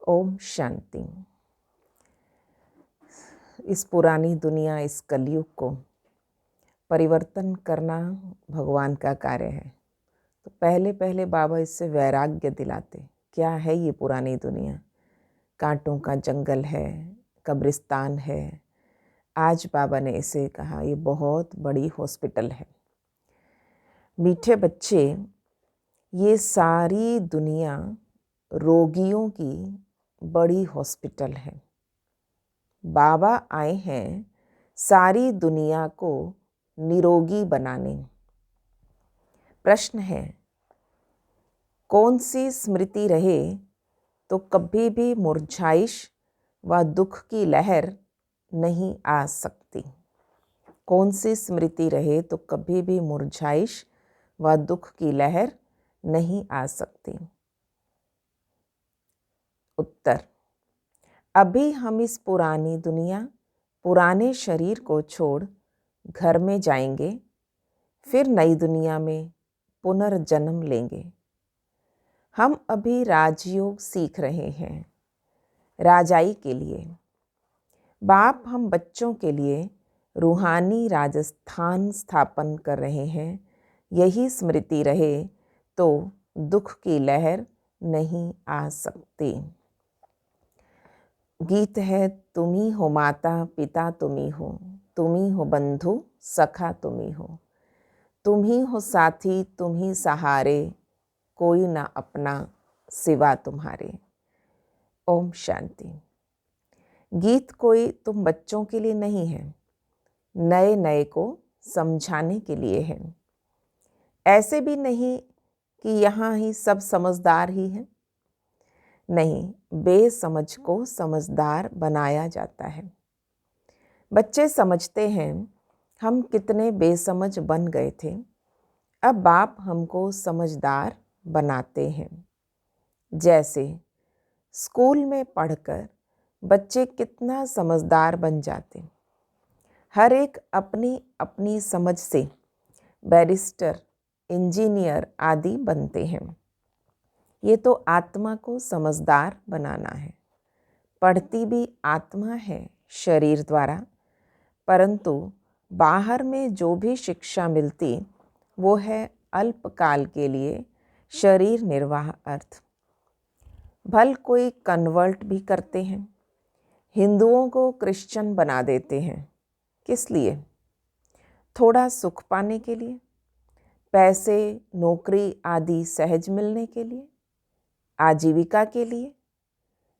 ओम शांति। इस पुरानी दुनिया, इस कलयुग को परिवर्तन करना भगवान का कार्य है। तो पहले पहले बाबा इससे वैराग्य दिलाते। क्या है ये पुरानी दुनिया? कांटों का जंगल है, कब्रिस्तान है। आज बाबा ने इसे कहा ये बहुत बड़ी हॉस्पिटल है। मीठे बच्चे, ये सारी दुनिया रोगियों की बड़ी हॉस्पिटल है। बाबा आए हैं सारी दुनिया को निरोगी बनाने। प्रश्न है, कौन सी स्मृति रहे तो कभी भी मुरझाइश व दुख की लहर नहीं आ सकती? कौन सी स्मृति रहे तो कभी भी मुरझाइश व दुख की लहर नहीं आ सकती? उत्तर, अभी हम इस पुरानी दुनिया, पुराने शरीर को छोड़ घर में जाएंगे, फिर नई दुनिया में पुनर्जन्म लेंगे। हम अभी राजयोग सीख रहे हैं राजाई के लिए। बाप हम बच्चों के लिए रूहानी राजस्थान स्थापन कर रहे हैं। यही स्मृति रहे तो दुख की लहर नहीं आ सकती। गीत है, तुम ही हो माता पिता, तुम ही हो बंधु सखा, तुम ही हो साथी, तुम ही सहारे, कोई ना अपना सिवा तुम्हारे। ओम शांति। गीत कोई तुम बच्चों के लिए नहीं है, नए नए को समझाने के लिए है। ऐसे भी नहीं कि यहाँ ही सब समझदार ही हैं। नहीं, बेसमझ को समझदार बनाया जाता है। बच्चे समझते हैं हम कितने बेसमझ बन गए थे। अब बाप हमको समझदार बनाते हैं। जैसे स्कूल में पढ़कर बच्चे कितना समझदार बन जाते। हर एक अपनी अपनी समझ से बैरिस्टर, इंजीनियर आदि बनते हैं। ये तो आत्मा को समझदार बनाना है। पढ़ती भी आत्मा है शरीर द्वारा, परंतु बाहर में जो भी शिक्षा मिलती वो है अल्पकाल के लिए शरीर निर्वाह अर्थ। भल कोई कन्वर्ट भी करते हैं, हिंदुओं को क्रिश्चियन बना देते हैं। किस लिए? थोड़ा सुख पाने के लिए, पैसे, नौकरी आदि सहज मिलने के लिए, आजीविका के लिए।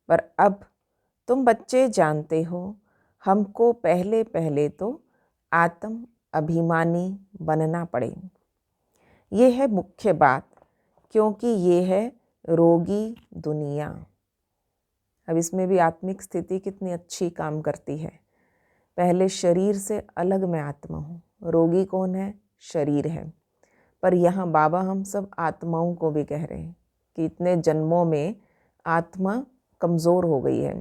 पर अब तुम बच्चे जानते हो, हमको पहले पहले तो आत्म अभिमानी बनना पड़े। ये है मुख्य बात, क्योंकि ये है रोगी दुनिया। अब इसमें भी आत्मिक स्थिति कितनी अच्छी काम करती है। पहले शरीर से अलग मैं आत्मा हूँ। रोगी कौन है? शरीर है। पर यहाँ बाबा हम सब आत्माओं को भी कह रहे हैं कि इतने जन्मों में आत्मा कमज़ोर हो गई है,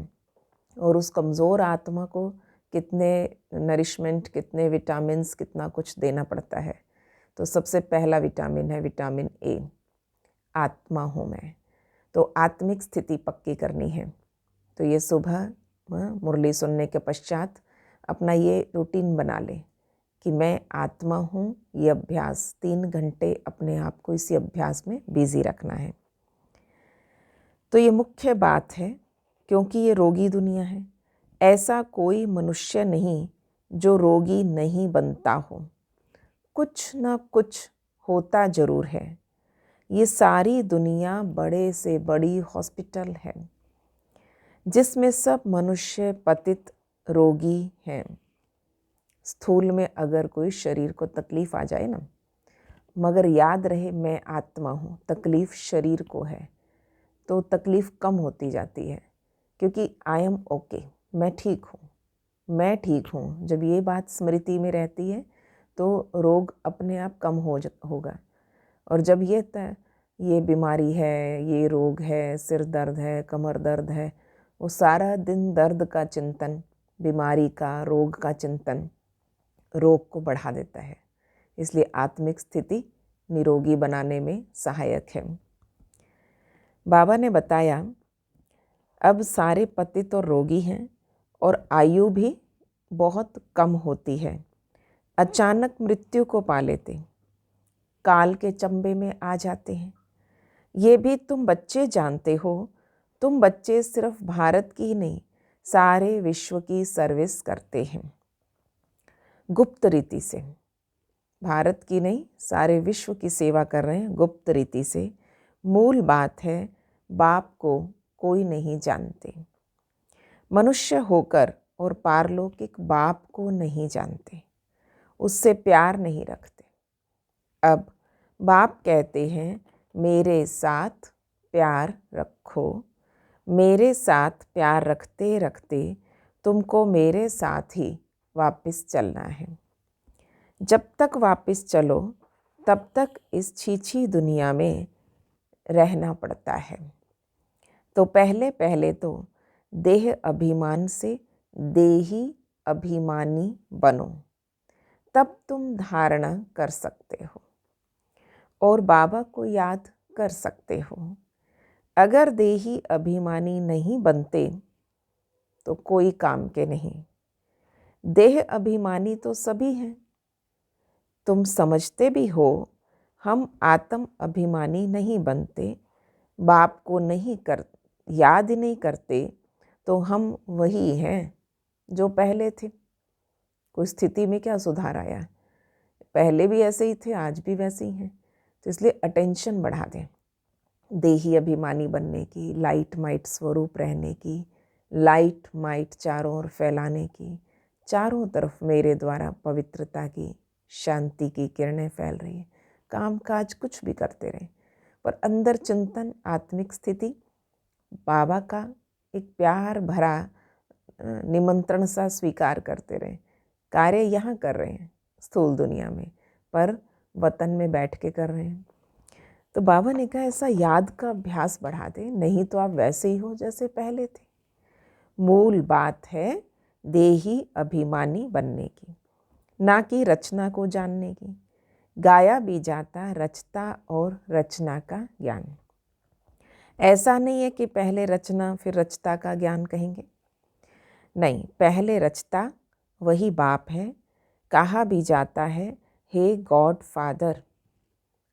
और उस कमज़ोर आत्मा को कितने नरिशमेंट, कितने विटामिन्स, कितना कुछ देना पड़ता है। तो सबसे पहला विटामिन है विटामिन ए। आत्मा हूँ मैं, तो आत्मिक स्थिति पक्की करनी है। तो ये सुबह मुरली सुनने के पश्चात अपना ये रूटीन बना ले कि मैं आत्मा हूँ। ये अभ्यास 3 घंटे अपने आप को इसी अभ्यास में बिजी रखना है। तो ये मुख्य बात है, क्योंकि ये रोगी दुनिया है। ऐसा कोई मनुष्य नहीं जो रोगी नहीं बनता हो। कुछ ना कुछ होता जरूर है। ये सारी दुनिया बड़े से बड़ी हॉस्पिटल है, जिसमें सब मनुष्य पतित रोगी हैं। स्थूल में अगर कोई शरीर को तकलीफ आ जाए ना, मगर याद रहे मैं आत्मा हूँ, तकलीफ शरीर को है, तो तकलीफ कम होती जाती है, क्योंकि आई एम ओके, मैं ठीक हूँ, मैं ठीक हूँ। जब ये बात स्मृति में रहती है तो रोग अपने आप कम होगा। और जब ये बीमारी है, ये रोग है, सिर दर्द है, कमर दर्द है, वो सारा दिन दर्द का चिंतन, बीमारी का, रोग का चिंतन रोग को बढ़ा देता है। इसलिए आत्मिक स्थिति निरोगी बनाने में सहायक है। बाबा ने बताया, अब सारे पतित और रोगी हैं और आयु भी बहुत कम होती है। अचानक मृत्यु को पा लेते, काल के चंबे में आ जाते हैं। ये भी तुम बच्चे जानते हो। तुम बच्चे सिर्फ भारत की ही नहीं, सारे विश्व की सर्विस करते हैं गुप्त रीति से। भारत की नहीं, सारे विश्व की सेवा कर रहे हैं गुप्त रीति से। मूल बात है, बाप को कोई नहीं जानते। मनुष्य होकर और पारलौकिक बाप को नहीं जानते, उससे प्यार नहीं रखते। अब बाप कहते हैं, मेरे साथ प्यार रखो। मेरे साथ प्यार रखते रखते तुमको मेरे साथ ही वापस चलना है। जब तक वापस चलो तब तक इस छीछी दुनिया में रहना पड़ता है। तो पहले पहले तो देह अभिमान से देही अभिमानी बनो, तब तुम धारणा कर सकते हो और बाबा को याद कर सकते हो। अगर देही अभिमानी नहीं बनते तो कोई काम के नहीं। देह अभिमानी तो सभी हैं। तुम समझते भी हो, हम आत्म अभिमानी नहीं बनते, बाप को याद ही नहीं करते, तो हम वही हैं जो पहले थे। कोई स्थिति में क्या सुधार आया? पहले भी ऐसे ही थे, आज भी वैसे ही हैं। तो इसलिए अटेंशन बढ़ा दें देही अभिमानी बनने की, लाइट माइट स्वरूप रहने की, लाइट माइट चारों ओर फैलाने की। चारों तरफ मेरे द्वारा पवित्रता की, शांति की किरणें फैल रही है। काम काज कुछ भी करते रहें, पर अंदर चिंतन, आत्मिक स्थिति, बाबा का एक प्यार भरा निमंत्रण सा स्वीकार करते रहें। कार्य यहाँ कर रहे हैं स्थूल दुनिया में, पर वतन में बैठ के कर रहे हैं। तो बाबा ने कहा, ऐसा याद का अभ्यास बढ़ा दे, नहीं तो आप वैसे ही हो जैसे पहले थे। मूल बात है देही अभिमानी बनने की, ना कि रचना को जानने की। गाया भी जाता रचता और रचना का ज्ञान। ऐसा नहीं है कि पहले रचना फिर रचता का ज्ञान कहेंगे, नहीं, पहले रचता वही बाप है। कहा भी जाता है, हे गॉड फादर,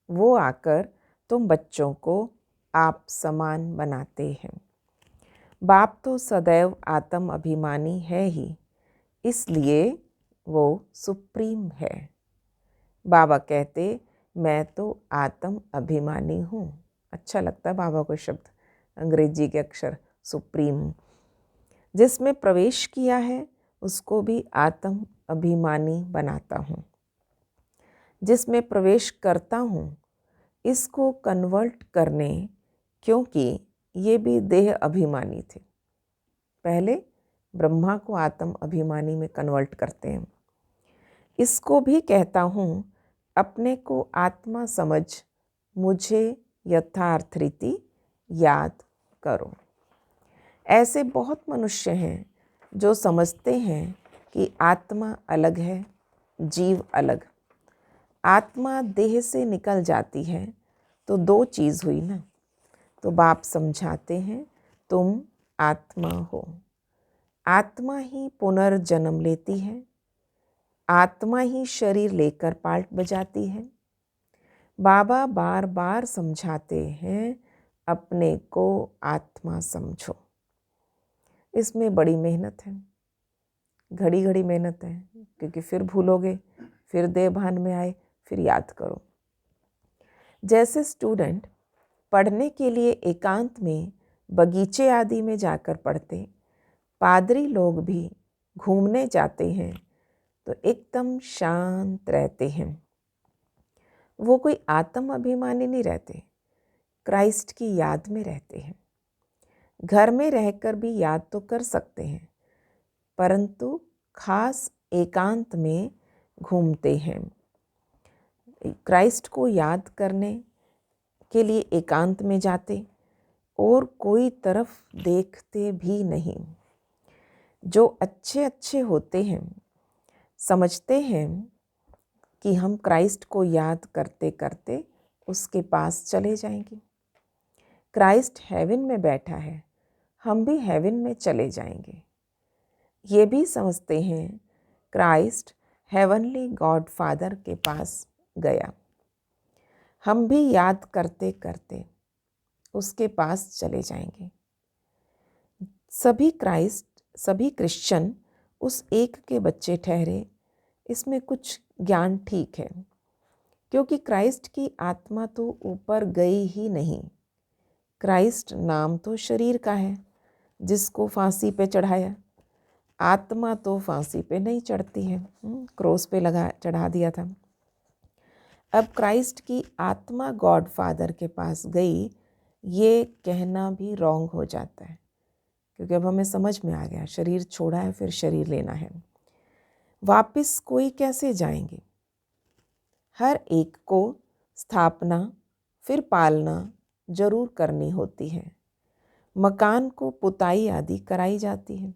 वो आकर तुम बच्चों को आप समान बनाते हैं। बाप तो सदैव आत्म अभिमानी है ही, इसलिए वो सुप्रीम है। बाबा कहते, मैं तो आत्म अभिमानी हूँ। अच्छा लगता है बाबा को शब्द, अंग्रेजी के अक्षर सुप्रीम। जिसमें प्रवेश किया है उसको भी आत्म अभिमानी बनाता हूँ। जिसमें प्रवेश करता हूँ इसको कन्वर्ट करने, क्योंकि ये भी देह अभिमानी थे। पहले ब्रह्मा को आत्म अभिमानी में कन्वर्ट करते हैं। इसको भी कहता हूँ, अपने को आत्मा समझ मुझे यथार्थ रीति याद करो। ऐसे बहुत मनुष्य हैं जो समझते हैं कि आत्मा अलग है, जीव अलग। आत्मा देह से निकल जाती है तो दो चीज़ हुई ना। तो बाप समझाते हैं, तुम आत्मा हो, आत्मा ही पुनर्जन्म लेती है, आत्मा ही शरीर लेकर पार्ट बजाती है। बाबा बार बार समझाते हैं, अपने को आत्मा समझो। इसमें बड़ी मेहनत है, घड़ी घड़ी मेहनत है, क्योंकि फिर भूलोगे, फिर देह भान में आए, फिर याद करो। जैसे स्टूडेंट पढ़ने के लिए एकांत में बगीचे आदि में जाकर पढ़ते, पादरी लोग भी घूमने जाते हैं तो एकदम शांत रहते हैं। वो कोई आत्म अभिमानी नहीं रहते, क्राइस्ट की याद में रहते हैं। घर में रहकर भी याद तो कर सकते हैं, परंतु खास एकांत में घूमते हैं। क्राइस्ट को याद करने के लिए एकांत में जाते और कोई तरफ देखते भी नहीं। जो अच्छे अच्छे होते हैं समझते हैं कि हम क्राइस्ट को याद करते करते उसके पास चले जाएंगे। क्राइस्ट हेवन में बैठा है, हम भी हेवन में चले जाएंगे। ये भी समझते हैं क्राइस्ट हेवनली गॉड फादर के पास गया। हम भी याद करते करते उसके पास चले जाएंगे। सभी क्रिश्चियन उस एक के बच्चे ठहरे, इसमें कुछ ज्ञान ठीक है, क्योंकि क्राइस्ट की आत्मा तो ऊपर गई ही नहीं। क्राइस्ट नाम तो शरीर का है जिसको फांसी पे चढ़ाया, आत्मा तो फांसी पे नहीं चढ़ती है, क्रॉस पे चढ़ा दिया था। अब क्राइस्ट की आत्मा गॉड फादर के पास गई, ये कहना भी रॉन्ग हो जाता है, क्योंकि अब हमें समझ में आ गया शरीर छोड़ा है फिर शरीर लेना है। वापस कोई कैसे जाएंगे? हर एक को स्थापना फिर पालना जरूर करनी होती है। मकान को पुताई आदि कराई जाती है,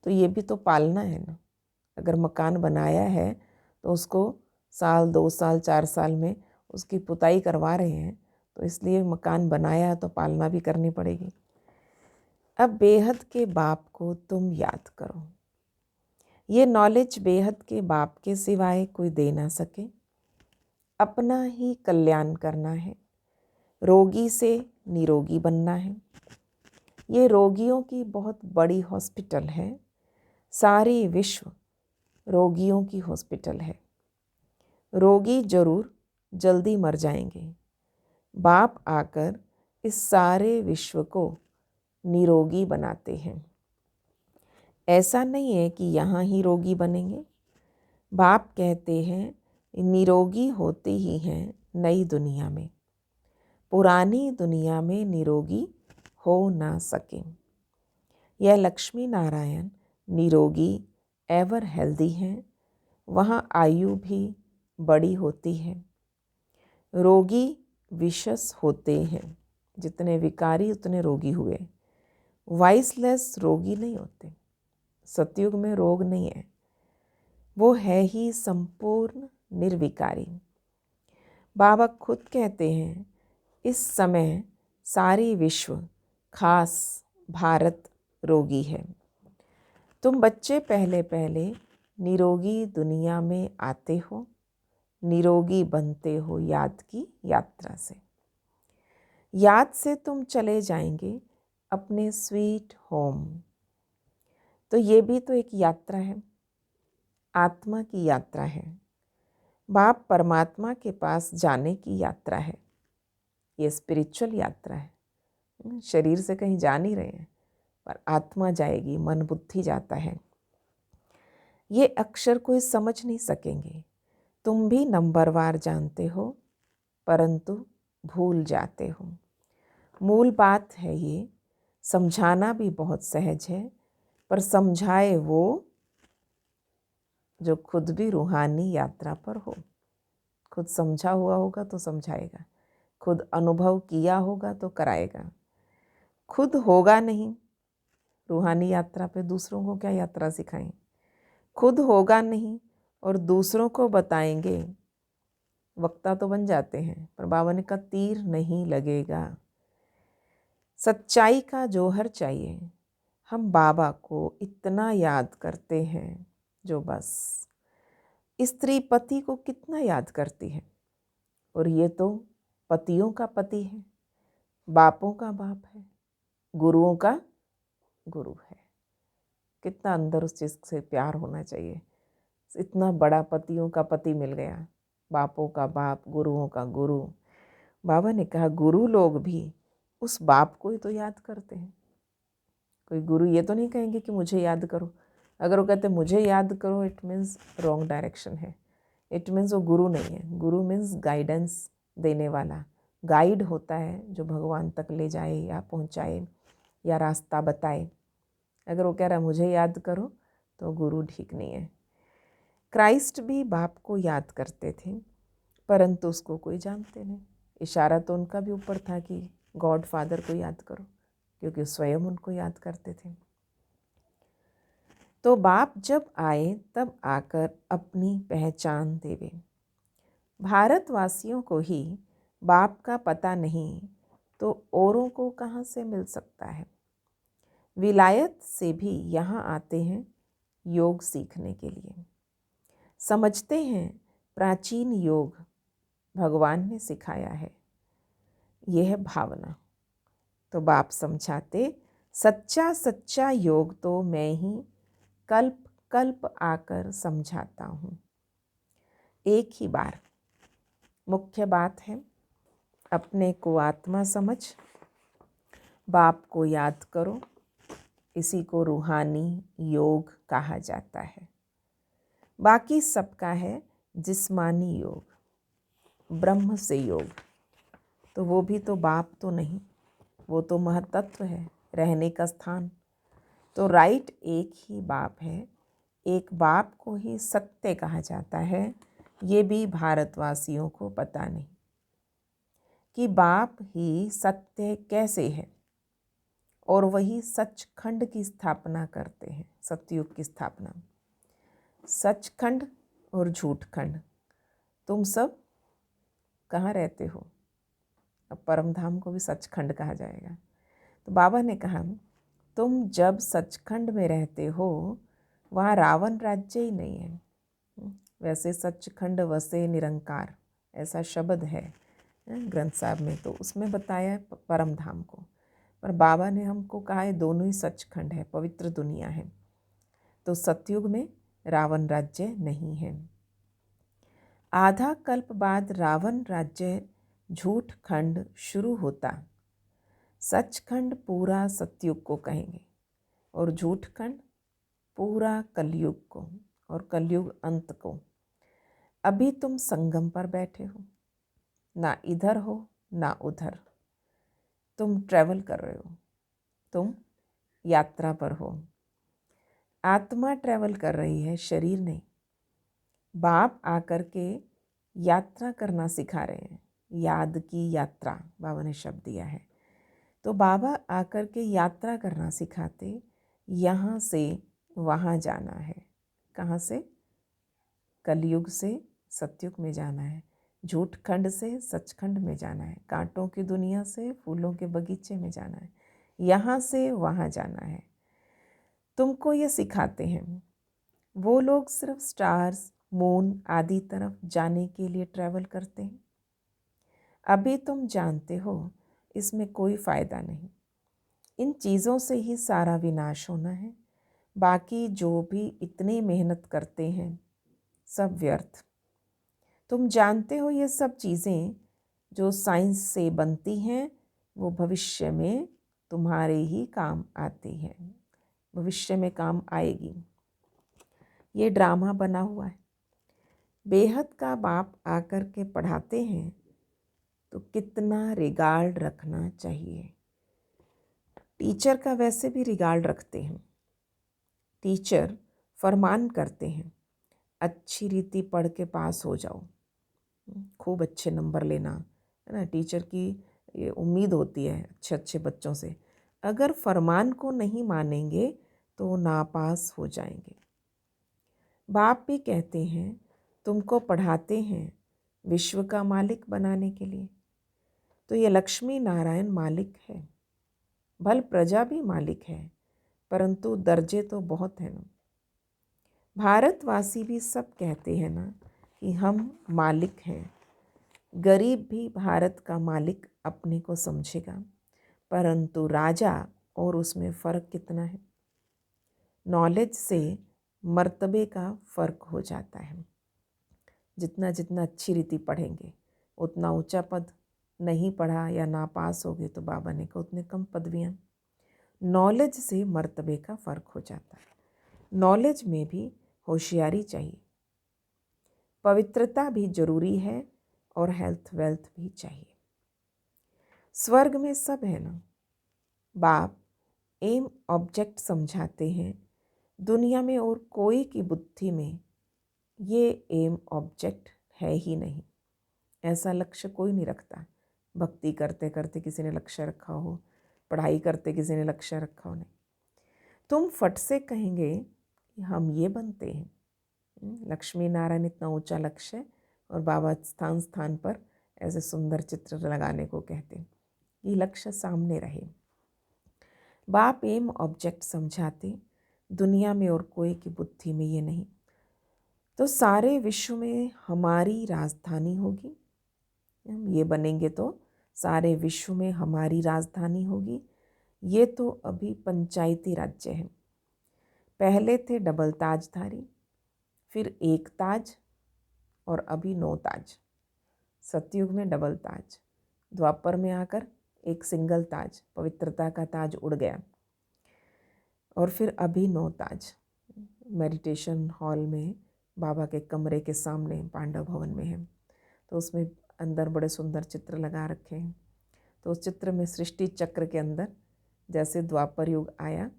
तो ये भी तो पालना है ना। अगर मकान बनाया है तो उसको साल 2 साल 4 साल में उसकी पुताई करवा रहे हैं, तो इसलिए मकान बनाया तो पालना भी करनी पड़ेगी। अब बेहद के बाप को तुम याद करो। ये नॉलेज बेहद के बाप के सिवाय कोई दे ना सके। अपना ही कल्याण करना है, रोगी से निरोगी बनना है। ये रोगियों की बहुत बड़ी हॉस्पिटल है, सारी विश्व रोगियों की हॉस्पिटल है। रोगी जरूर जल्दी मर जाएंगे, बाप आकर इस सारे विश्व को निरोगी बनाते हैं। ऐसा नहीं है कि यहाँ ही रोगी बनेंगे। बाप कहते हैं निरोगी होते ही हैं नई दुनिया में, पुरानी दुनिया में निरोगी हो ना सके। यह लक्ष्मी नारायण निरोगी एवर हेल्दी हैं, वहाँ आयु भी बड़ी होती है। रोगी विशस होते हैं, जितने विकारी उतने रोगी हुए। वाइसलेस रोगी नहीं होते। सतयुग में रोग नहीं है, वो है ही संपूर्ण निर्विकारी। बाबा खुद कहते हैं इस समय सारी विश्व खास भारत रोगी है। तुम बच्चे पहले पहले निरोगी दुनिया में आते हो, निरोगी बनते हो याद की यात्रा से। याद से तुम चले जाएंगे अपने स्वीट होम। तो ये भी तो एक यात्रा है, आत्मा की यात्रा है। बाप परमात्मा के पास जाने की यात्रा है, ये स्पिरिचुअल यात्रा है। शरीर से कहीं जा नहीं रहे हैं, पर आत्मा जाएगी, मन बुद्धि जाता है। ये अक्षर कोई समझ नहीं सकेंगे। तुम भी नंबरवार जानते हो, परंतु भूल जाते हो। मूल बात है ये, समझाना भी बहुत सहज है, पर समझाए वो जो खुद भी रूहानी यात्रा पर हो। खुद समझा हुआ होगा तो समझाएगा, खुद अनुभव किया होगा तो कराएगा। खुद होगा नहीं, रूहानी यात्रा पे दूसरों को क्या यात्रा सिखाएं। खुद होगा नहीं और दूसरों को बताएंगे, वक्ता तो बन जाते हैं, पर बाबा ने कहा तीर नहीं लगेगा। सच्चाई का जौहर चाहिए। हम बाबा को इतना याद करते हैं, जो बस स्त्री पति को कितना याद करती है, और ये तो पतियों का पति है, बापों का बाप है, गुरुओं का गुरु है। कितना अंदर उस चीज़ से प्यार होना चाहिए। इतना बड़ा पतियों का पति मिल गया, बापों का बाप, गुरुओं का गुरु। बाबा ने कहा गुरु लोग भी उस बाप को ही तो याद करते हैं। कोई गुरु ये तो नहीं कहेंगे कि मुझे याद करो। अगर वो कहते मुझे याद करो, इट मीन्स रॉन्ग डायरेक्शन है। इट मीन्स वो गुरु नहीं है। गुरु मीन्स गाइडेंस देने वाला, गाइड होता है जो भगवान तक ले जाए या पहुंचाए या रास्ता बताए। अगर वो कह रहा है मुझे याद करो, तो गुरु ठीक नहीं है। क्राइस्ट भी बाप को याद करते थे, परंतु उसको कोई जानते नहीं। इशारा तो उनका भी ऊपर था कि गॉड फादर को याद करो, क्योंकि स्वयं उनको याद करते थे। तो बाप जब आए तब आकर अपनी पहचान देवे। भारतवासियों को ही बाप का पता नहीं, तो औरों को कहाँ से मिल सकता है। विलायत से भी यहाँ आते हैं योग सीखने के लिए। समझते हैं प्राचीन योग भगवान ने सिखाया है, यह है भावना। तो बाप समझाते, सच्चा सच्चा योग तो मैं ही कल्प कल्प आकर समझाता हूँ। एक ही बार। मुख्य बात है अपने को आत्मा समझ, बाप को याद करो। इसी को रूहानी योग कहा जाता है। बाकी सबका है जिस्मानी योग, ब्रह्म से योग। तो वो भी तो बाप तो नहीं, वो तो महतत्व है, रहने का स्थान। तो राइट एक ही बाप है, एक बाप को ही सत्य कहा जाता है। ये भी भारतवासियों को पता नहीं कि बाप ही सत्य कैसे है, और वही सचखंड की स्थापना करते हैं, सतयुग की स्थापना। सचखंड और झूठखंड, तुम सब कहाँ रहते हो? अब परमधाम को भी सचखंड कहा जाएगा। तो बाबा ने कहा, तुम जब सचखंड में रहते हो वहाँ रावण राज्य ही नहीं है। वैसे सचखंड वसे निरंकार ऐसा शब्द है ग्रंथ साहब में, तो उसमें बताया है परमधाम को। पर बाबा ने हमको कहा है दोनों ही सचखंड है, पवित्र दुनिया है। तो सतयुग में रावण राज्य नहीं है। आधा कल्प बाद रावण राज्य झूठ खंड शुरू होता। सचखंड पूरा सतयुग को कहेंगे और झूठ खंड पूरा कलयुग को, और कलयुग अंत को। अभी तुम संगम पर बैठे हो, ना इधर हो ना उधर। तुम ट्रैवल कर रहे हो, तुम यात्रा पर हो। आत्मा ट्रैवल कर रही है, शरीर नहीं। बाप आकर के यात्रा करना सिखा रहे हैं, याद की यात्रा बाबा ने शब्द दिया है। तो बाबा आकर के यात्रा करना सिखाते, यहाँ से वहाँ जाना है। कहाँ से? कलयुग से सतयुग में जाना है, झूठ खंड से सचखंड में जाना है, कांटों की दुनिया से फूलों के बगीचे में जाना है, यहाँ से वहाँ जाना है। तुमको ये सिखाते हैं। वो लोग सिर्फ स्टार्स, मून आदि तरफ जाने के लिए ट्रैवल करते हैं। अभी तुम जानते हो इसमें कोई फ़ायदा नहीं, इन चीज़ों से ही सारा विनाश होना है। बाकी जो भी इतनी मेहनत करते हैं सब व्यर्थ। तुम जानते हो ये सब चीज़ें जो साइंस से बनती हैं वो भविष्य में तुम्हारे ही काम आती हैं, भविष्य में काम आएगी। ये ड्रामा बना हुआ है। बेहद का बाप आकर के पढ़ाते हैं तो कितना रिगार्ड रखना चाहिए। टीचर का वैसे भी रिगार्ड रखते हैं। टीचर फरमान करते हैं, अच्छी रीति पढ़ के पास हो जाओ, खूब अच्छे नंबर लेना, है ना। टीचर की ये उम्मीद होती है अच्छे अच्छे बच्चों से। अगर फरमान को नहीं मानेंगे तो नापास हो जाएंगे। बाप भी कहते हैं तुमको पढ़ाते हैं विश्व का मालिक बनाने के लिए। तो ये लक्ष्मी नारायण मालिक है, भल प्रजा भी मालिक है, परंतु दर्जे तो बहुत है ना। भारतवासी भी सब कहते हैं ना कि हम मालिक हैं। गरीब भी भारत का मालिक अपने को समझेगा, परंतु राजा और उसमें फ़र्क कितना है। नॉलेज से मर्तबे का फ़र्क हो जाता है। जितना जितना अच्छी रीति पढ़ेंगे उतना ऊंचा पद, नहीं पढ़ा या नापास हो गए तो बाबा ने कहा उतने कम पदवियाँ। नॉलेज से मर्तबे का फ़र्क हो जाता है। नॉलेज में भी होशियारी चाहिए, पवित्रता भी जरूरी है, और हेल्थ वेल्थ भी चाहिए। स्वर्ग में सब है ना। बाप एम ऑब्जेक्ट समझाते हैं, दुनिया में और कोई की बुद्धि में ये एम ऑब्जेक्ट है ही नहीं। ऐसा लक्ष्य कोई नहीं रखता। भक्ति करते करते किसी ने लक्ष्य रखा हो, पढ़ाई करते किसी ने लक्ष्य रखा हो, नहीं। तुम फट से कहेंगे कि हम ये बनते हैं। लक्ष्मी नारायण इतना ऊंचा लक्ष्य है और बाबा स्थान स्थान पर ऐसे सुंदर चित्र लगाने को कहते हैं। ये लक्ष्य सामने रहे। बाप एम ऑब्जेक्ट समझाते, दुनिया में और कोई की बुद्धि में ये नहीं। तो सारे विश्व में हमारी राजधानी होगी, हम ये बनेंगे तो सारे विश्व में हमारी राजधानी होगी। ये तो अभी पंचायती राज्य है। पहले थे डबल ताजधारी, फिर एक ताज और अभी 9 ताज। सतयुग में डबल ताज, द्वापर में आकर एक सिंगल ताज, पवित्रता का ताज उड़ गया। और फिर अभी 9 ताज मेडिटेशन हॉल में बाबा के कमरे के सामने पांडव भवन में है। तो उसमें अंदर बड़े सुंदर चित्र लगा रखे हैं। तो उस चित्र में सृष्टि चक्र के अंदर जैसे द्वापर युग आया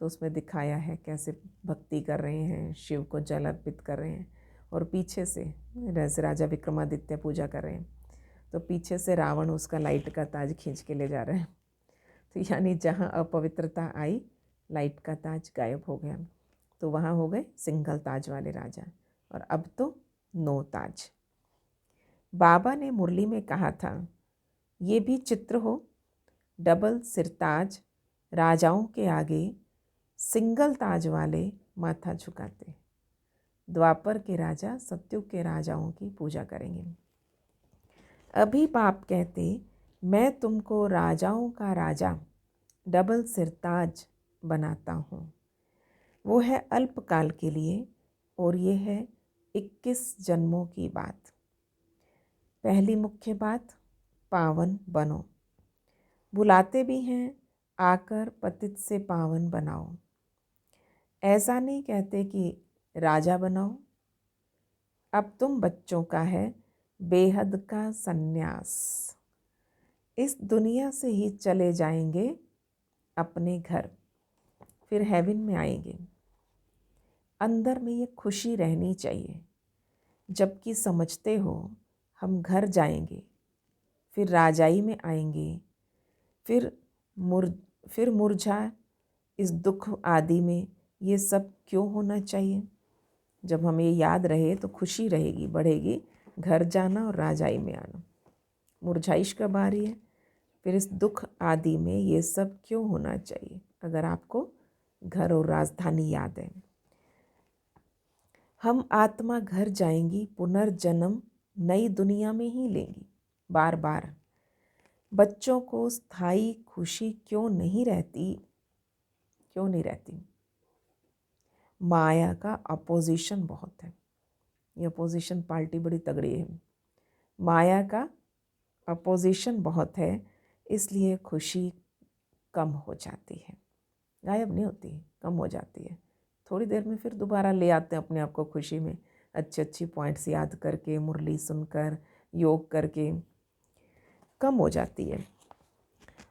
तो उसमें दिखाया है कैसे भक्ति कर रहे हैं, शिव को जल अर्पित कर रहे हैं, और पीछे से जैसे राजा विक्रमादित्य पूजा कर रहे हैं तो पीछे से रावण उसका लाइट का ताज खींच के ले जा रहे हैं। तो यानी जहाँ अपवित्रता आई, लाइट का ताज गायब हो गया। तो वहाँ हो गए सिंगल ताज वाले राजा, और अब तो 9 ताज। बाबा ने मुरली में कहा था, ये भी चित्र हो, डबल सिरताज राजाओं के आगे सिंगल ताज वाले माथा झुकाते। द्वापर के राजा सतयुग के राजाओं की पूजा करेंगे। अभी बाप कहते, मैं तुमको राजाओं का राजा डबल सिरताज बनाता हूँ। वो है अल्पकाल के लिए, और ये है 21 जन्मों की बात। पहली मुख्य बात, पावन बनो। बुलाते भी हैं, आकर पतित से पावन बनाओ। ऐसा नहीं कहते कि राजा बनाओ। अब तुम बच्चों का है बेहद का सन्यास। इस दुनिया से ही चले जाएंगे अपने घर, फिर हेवन में आएंगे। अंदर में ये खुशी रहनी चाहिए, जबकि समझते हो हम घर जाएंगे, फिर राजाई में आएंगे, फिर मुरझा इस दुख आदि में। ये सब क्यों होना चाहिए? जब हमें याद रहे तो खुशी रहेगी, बढ़ेगी, घर जाना और राजाई में आना। मुरझाइश कब आ रही है? फिर इस दुख आदि में ये सब क्यों होना चाहिए, अगर आपको घर और राजधानी याद है। हम आत्मा घर जाएंगी, पुनर्जन्म नई दुनिया में ही लेंगी बार बार। बच्चों को स्थायी खुशी क्यों नहीं रहती? क्यों नहीं रहती? माया का अपोजिशन बहुत है। ये अपोजिशन पार्टी बड़ी तगड़ी है। माया का अपोजिशन बहुत है, इसलिए खुशी कम हो जाती है, गायब नहीं होती, कम हो जाती है। थोड़ी देर में फिर दोबारा ले आते हैं अपने आप को खुशी में, अच्छी अच्छी पॉइंट्स याद करके, मुरली सुनकर, योग करके कम हो जाती है।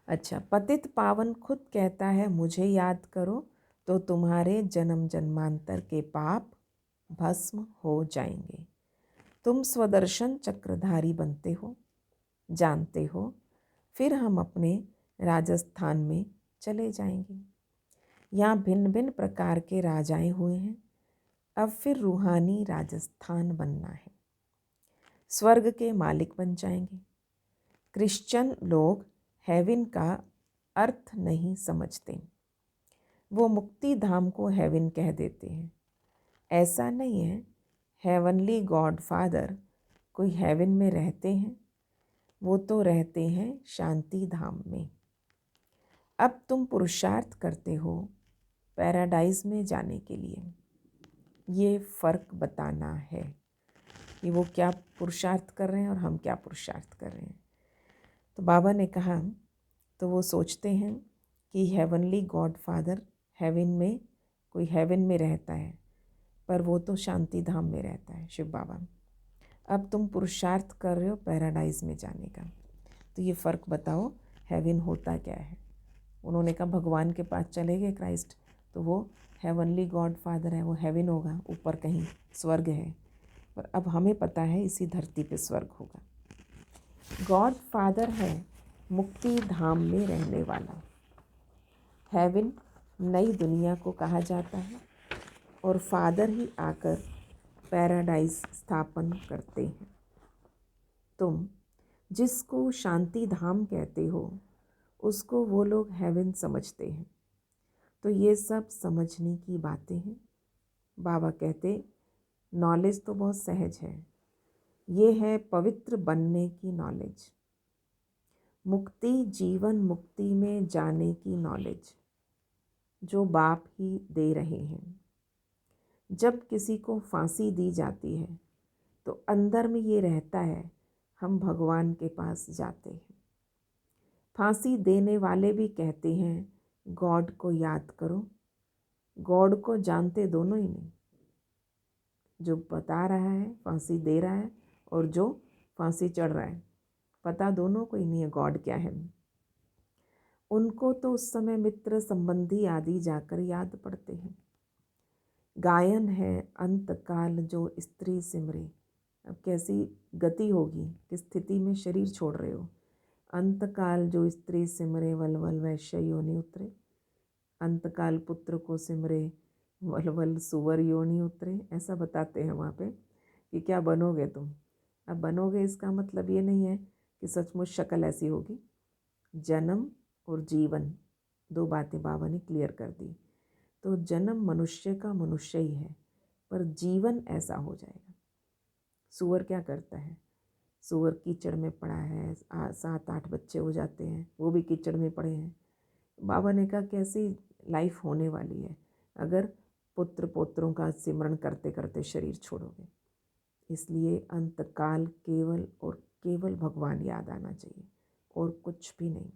अच्छा, पतित पावन खुद कहता है, मुझे याद करो तो तुम्हारे जन्म जन्मांतर के पाप भस्म हो जाएंगे। तुम स्वदर्शन चक्रधारी बनते हो, जानते हो। फिर हम अपने राजस्थान में चले जाएंगे। यहाँ भिन्न भिन्न प्रकार के राजाएं हुए हैं, अब फिर रूहानी राजस्थान बनना है। स्वर्ग के मालिक बन जाएंगे। क्रिश्चियन लोग हेवन का अर्थ नहीं समझते, वो मुक्ति धाम को हेवन कह देते हैं। ऐसा नहीं है, हेवनली गॉड फादर कोई हेवन में रहते हैं, वो तो रहते हैं शांति धाम में। अब तुम पुरुषार्थ करते हो पैराडाइज में जाने के लिए। ये फ़र्क बताना है कि वो क्या पुरुषार्थ कर रहे हैं और हम क्या पुरुषार्थ कर रहे हैं। तो बाबा ने कहा, तो वो सोचते हैं कि हेवनली गॉड फादर हेवन में, कोई हेवन में रहता है, पर वो तो शांति धाम में रहता है शिव बाबा। अब तुम पुरुषार्थ कर रहे हो पैराडाइज में जाने का, तो ये फ़र्क बताओ, हेवन होता क्या है। उन्होंने कहा भगवान के पास चले गए क्राइस्ट, तो वो हेवनली गॉड फादर है, वो हेवन होगा, ऊपर कहीं स्वर्ग है। पर अब हमें पता है इसी धरती पे स्वर्ग होगा। गॉड फादर है मुक्ति धाम में रहने वाला। हेवन नई दुनिया को कहा जाता है, और फादर ही आकर पैराडाइज स्थापन करते हैं। तुम जिसको शांति धाम कहते हो, उसको वो लोग हेवन समझते हैं। तो ये सब समझने की बातें हैं। बाबा कहते नॉलेज तो बहुत सहज है, ये है पवित्र बनने की नॉलेज, मुक्ति जीवन मुक्ति में जाने की नॉलेज जो बाप ही दे रहे हैं। जब किसी को फांसी दी जाती है तो अंदर में ये रहता है हम भगवान के पास जाते हैं। फांसी देने वाले भी कहते हैं गॉड को याद करो। गॉड को जानते दोनों ही नहीं, जो बता रहा है फांसी दे रहा है और जो फांसी चढ़ रहा है, पता दोनों को ही नहीं है गॉड क्या है। उनको तो उस समय मित्र संबंधी आदि जाकर याद पड़ते हैं। गायन है अंतकाल जो स्त्री सिमरे। अब कैसी गति होगी, किस स्थिति में शरीर छोड़ रहे हो। अंतकाल जो स्त्री सिमरे वलवल वैश्य योनि उतरे। अंतकाल पुत्र को सिमरे वलवल सुवर योनि उतरे। ऐसा बताते हैं वहाँ पे कि क्या बनोगे तुम। अब बनोगे इसका मतलब ये नहीं है कि सचमुच शक्ल ऐसी होगी। जन्म और जीवन दो बातें बाबा ने क्लियर कर दी। तो जन्म मनुष्य का मनुष्य ही है, पर जीवन ऐसा हो जाएगा। सूअर क्या करता है, सूअर कीचड़ में पड़ा है, 7-8 बच्चे हो जाते हैं, वो भी कीचड़ में पड़े हैं। बाबा ने कहा कैसी लाइफ होने वाली है अगर पुत्र पोत्रों का सिमरण करते करते शरीर छोड़ोगे। इसलिए अंतकाल केवल और केवल भगवान याद आना चाहिए और कुछ भी नहीं।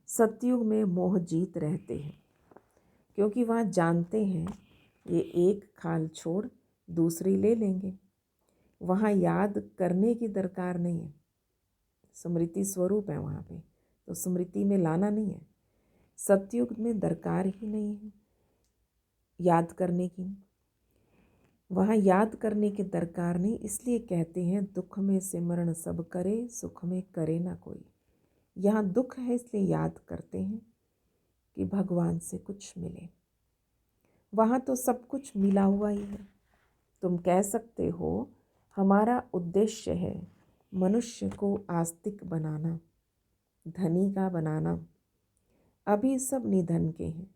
सतयुग में मोह जीत रहते हैं क्योंकि वहाँ जानते हैं ये एक खाल छोड़ दूसरी ले लेंगे। वहाँ याद करने की दरकार नहीं है, स्मृति स्वरूप है वहाँ पे, तो स्मृति में लाना नहीं है। सतयुग में दरकार ही नहीं है याद करने की, वहाँ याद करने की दरकार नहीं। इसलिए कहते हैं दुख में सिमरण सब करे, सुख में करे ना कोई। यहाँ दुख है इसलिए याद करते हैं कि भगवान से कुछ मिले। वहाँ तो सब कुछ मिला हुआ ही है। तुम कह सकते हो हमारा उद्देश्य है मनुष्य को आस्तिक बनाना, धनी का बनाना। अभी सब निधन के हैं,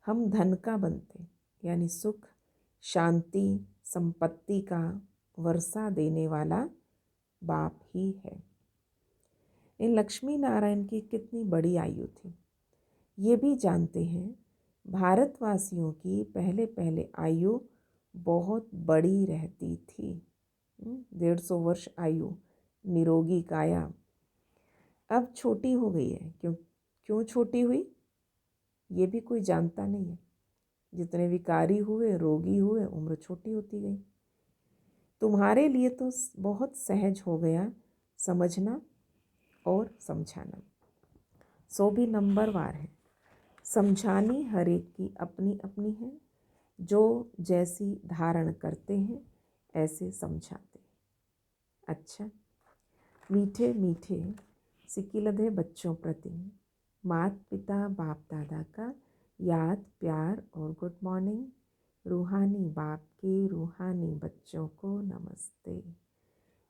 हम धन का बनते, यानी सुख शांति संपत्ति का वर्षा देने वाला बाप ही है। इन लक्ष्मी नारायण की कितनी बड़ी आयु थी, ये भी जानते हैं। भारतवासियों की पहले पहले आयु बहुत बड़ी रहती थी, 150 वर्ष आयु, निरोगी काया। अब छोटी हो गई है। क्यों छोटी हुई ये भी कोई जानता नहीं है। जितने विकारी हुए, रोगी हुए, उम्र छोटी होती गई। तुम्हारे लिए तो बहुत सहज हो गया समझना और समझाना। सो भी नंबरवार है, समझानी हर एक की अपनी अपनी है। जो जैसी धारण करते हैं ऐसे समझाते हैं। अच्छा, मीठे मीठे सिकिलधे बच्चों प्रति माता पिता बाप दादा का याद प्यार और गुड मॉर्निंग। रूहानी बाप के रूहानी बच्चों को नमस्ते।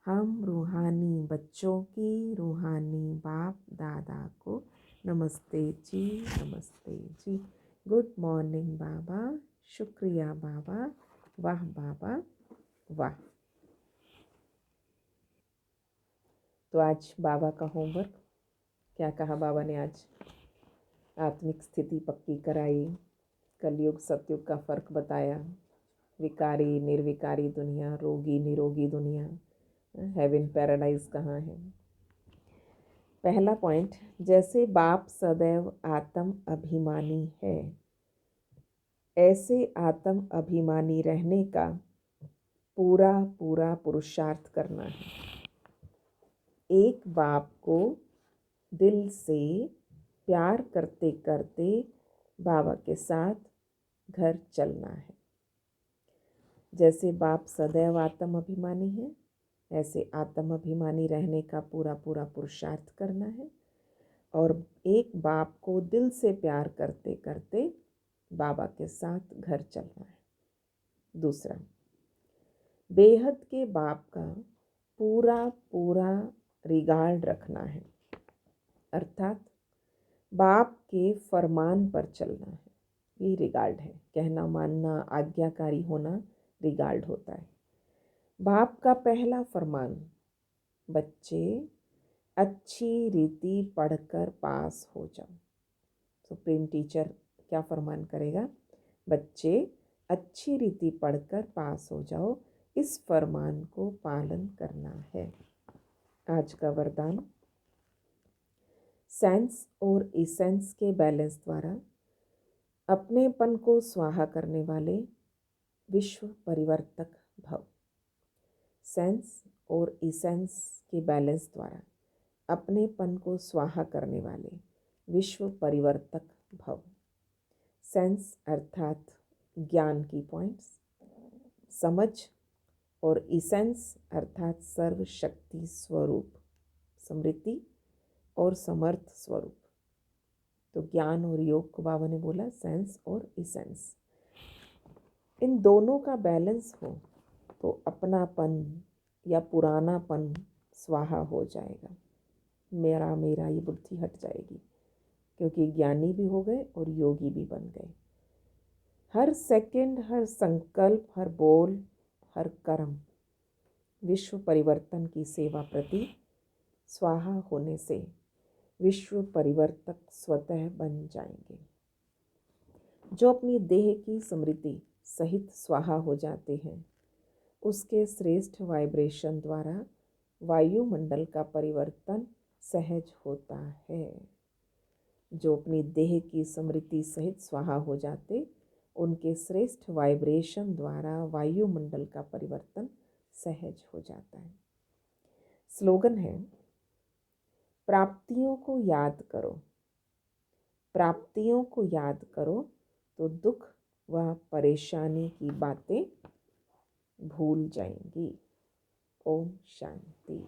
हम रूहानी बच्चों की रूहानी बाप दादा को नमस्ते जी, नमस्ते जी। गुड मॉर्निंग बाबा, शुक्रिया बाबा, वाह बाबा वाह। तो आज बाबा का होमवर्क, क्या कहा बाबा ने आज? आत्मिक स्थिति पक्की कराई, कलयुग सतयुग का फ़र्क बताया, विकारी निर्विकारी दुनिया, रोगी निरोगी दुनिया, हेवन पैराडाइज कहाँ है। पहला पॉइंट, जैसे बाप सदैव आत्म अभिमानी है ऐसे आत्म अभिमानी रहने का पूरा पूरा पुरुषार्थ करना है। एक बाप को दिल से प्यार करते करते बाबा के साथ घर चलना है। जैसे बाप सदैव आत्म अभिमानी है ऐसे आत्म अभिमानी रहने का पूरा पूरा पुरुषार्थ करना है। और एक बाप को दिल से प्यार करते करते बाबा के साथ घर चलना है। दूसरा, बेहद के बाप का पूरा पूरा रिगार्ड रखना है, अर्थात बाप के फरमान पर चलना है, ये रिगार्ड है। कहना मानना, आज्ञाकारी होना रिगार्ड होता है। बाप का पहला फरमान, बच्चे अच्छी रीति पढ़कर पास हो जाओ। सुप्रीम टीचर क्या फरमान करेगा? बच्चे अच्छी रीति पढ़कर पास हो जाओ। इस फरमान को पालन करना है। आज का वरदान, सेंस और इसेंस के बैलेंस द्वारा अपनेपन को स्वाहा करने वाले विश्व परिवर्तक भव। सेंस और इसेंस के बैलेंस द्वारा अपनेपन को स्वाहा करने वाले विश्व परिवर्तक भव। सेंस अर्थात ज्ञान की पॉइंट्स, समझ, और इसेंस अर्थात सर्वशक्ति स्वरूप, समृद्धि और समर्थ स्वरूप। तो ज्ञान और योग को बाबा ने बोला सेंस और इसेंस, इन दोनों का बैलेंस हो तो अपनापन या पुरानापन स्वाहा हो जाएगा। मेरा मेरा ये बुद्धि हट जाएगी, क्योंकि ज्ञानी भी हो गए और योगी भी बन गए। हर सेकंड, हर संकल्प, हर बोल, हर कर्म विश्व परिवर्तन की सेवा प्रति स्वाहा होने से विश्व परिवर्तक स्वतः बन जाएंगे। जो अपनी देह की समृद्धि सहित स्वाहा हो जाते हैं, उसके श्रेष्ठ वाइब्रेशन द्वारा वायुमंडल का परिवर्तन सहज होता है। जो अपनी देह की समृद्धि सहित स्वाहा हो जाते, उनके श्रेष्ठ वाइब्रेशन द्वारा वायुमंडल का परिवर्तन सहज हो जाता है। स्लोगन है, प्राप्तियों को याद करो, प्राप्तियों को याद करो तो दुख व परेशानी की बातें भूल जाएंगी। ओम शांति।